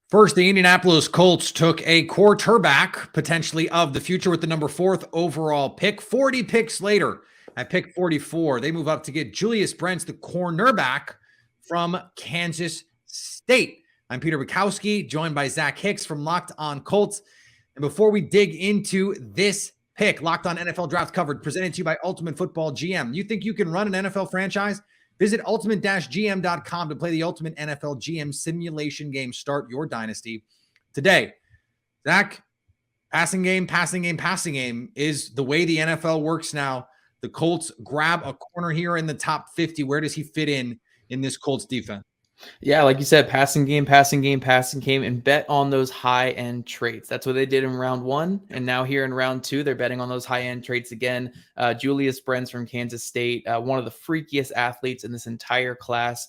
First, the Indianapolis Colts took a quarterback, potentially of the future, with the number 4th overall pick. 40 picks later, at pick 44, they move up to get Julius Brents, the cornerback from Kansas State. I'm Peter Bukowski, joined by Zack Hicks from Locked On Colts. And before we dig into this pick, Locked On NFL Draft Covered, presented to you by Ultimate Football GM. You think you can run an NFL franchise? Visit ultimate-gm.com to play the Ultimate NFL GM simulation game. Start your dynasty today. Zach, passing game is the way the NFL works now. The Colts grab a corner here in the top 50. Where does he fit in this Colts defense? Yeah, like you said, passing game, and bet on those high-end traits. That's what they did in round 1, and now here in round 2, they're betting on those high-end traits again. Julius Brents from Kansas State, one of the freakiest athletes in this entire class.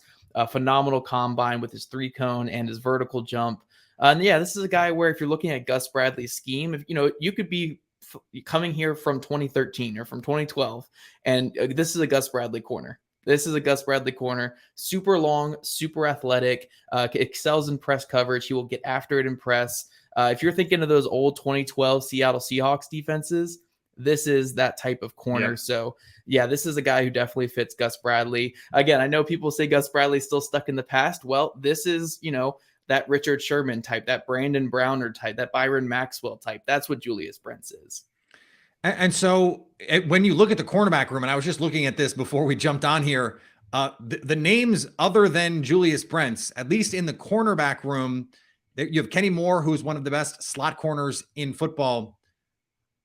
Phenomenal combine with his 3-cone and his vertical jump. And yeah, this is a guy where if you're looking at Gus Bradley's scheme, if you could be coming here from 2013 or from 2012, and this is a Gus Bradley corner. This is a Gus Bradley corner, super long, super athletic, excels in press coverage. He will get after it in press. If you're thinking of those old 2012 Seattle Seahawks defenses, this is that type of corner. Yep. So, yeah, this is a guy who definitely fits Gus Bradley. Again, I know people say Gus Bradley's still stuck in the past. Well, this is, that Richard Sherman type, that Brandon Browner type, that Byron Maxwell type. That's what Julius Brents is. And so when you look at the cornerback room, and I was just looking at this before we jumped on here, the names other than Julius Brents, at least in the cornerback room, you have Kenny Moore, who's one of the best slot corners in football.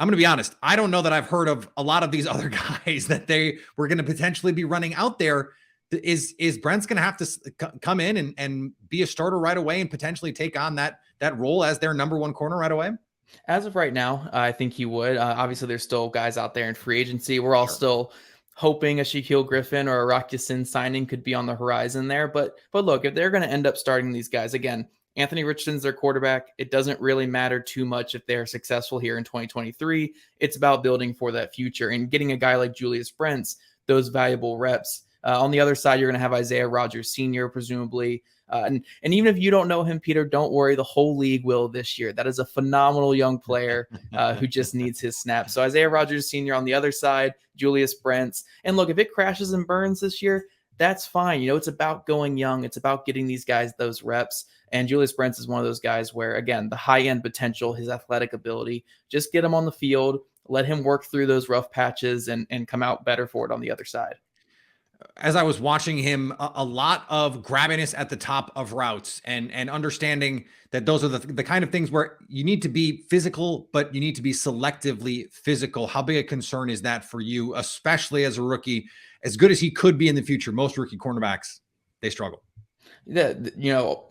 I'm going to be honest. I don't know that I've heard of a lot of these other guys that they were going to potentially be running out there. Is Brents going to have to come in and be a starter right away and potentially take on that role as their number 1 corner right away? As of right now, I think he would. Obviously, there's still guys out there in free agency. We're all still hoping a Shaquille Griffin or a Rock Ya-Sin signing could be on the horizon there. But look, if they're going to end up starting these guys, again, Anthony Richardson's their quarterback. It doesn't really matter too much if they're successful here in 2023. It's about building for that future and getting a guy like Julius Brents those valuable reps. On the other side, you're going to have Isaiah Rodgers Sr., presumably. And even if you don't know him, Peter, don't worry. The whole league will this year. That is a phenomenal young player who just needs his snaps. So Isaiah Rodgers Sr. on the other side, Julius Brents. And look, if it crashes and burns this year, that's fine. It's about going young. It's about getting these guys those reps. And Julius Brents is one of those guys where, again, the high-end potential, his athletic ability, just get him on the field, let him work through those rough patches and come out better for it on the other side. As I was watching him, a lot of grabbiness at the top of routes and understanding that those are the kind of things where you need to be physical, but you need to be selectively physical. How big a concern is that for you, especially as a rookie? As good as he could be in the future, most rookie cornerbacks, they struggle. Yeah,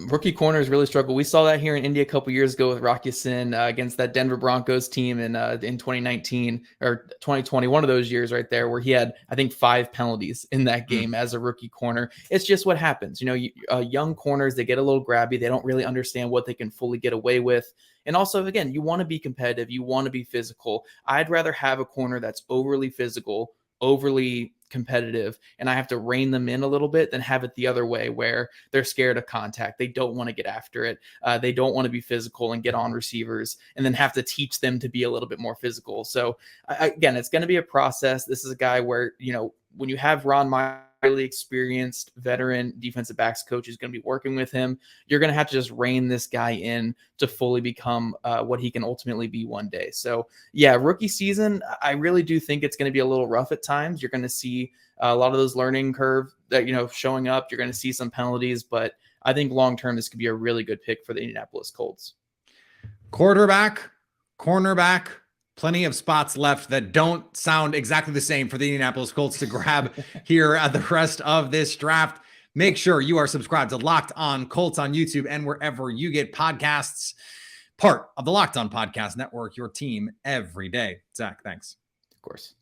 rookie corners really struggle. We saw that here in Indy a couple years ago with Rock Ya-Sin against that Denver Broncos team in 2019 or 2020, one of those years right there where he had, I think, 5 penalties in that game as a rookie corner. It's just what happens. Young corners, they get a little grabby. They don't really understand what they can fully get away with. And also, again, you want to be competitive. You want to be physical. I'd rather have a corner that's overly physical, overly competitive, and I have to rein them in a little bit than have it the other way where they're scared of contact. They don't want to get after it. They don't want to be physical and get on receivers and then have to teach them to be a little bit more physical. So again, it's going to be a process. This is a guy where, when you have Ron Meyer, highly experienced veteran defensive backs coach who's going to be working with him, you're going to have to just rein this guy in to fully become what he can ultimately be one day. So yeah, rookie season, I really do think it's going to be a little rough at times. You're going to see a lot of those learning curve that, showing up. You're going to see some penalties, but I think long-term, this could be a really good pick for the Indianapolis Colts. Quarterback, cornerback, plenty of spots left that don't sound exactly the same for the Indianapolis Colts to grab here at the rest of this draft. Make sure you are subscribed to Locked On Colts on YouTube and wherever you get podcasts. Part of the Locked On Podcast Network, your team every day. Zach, thanks. Of course.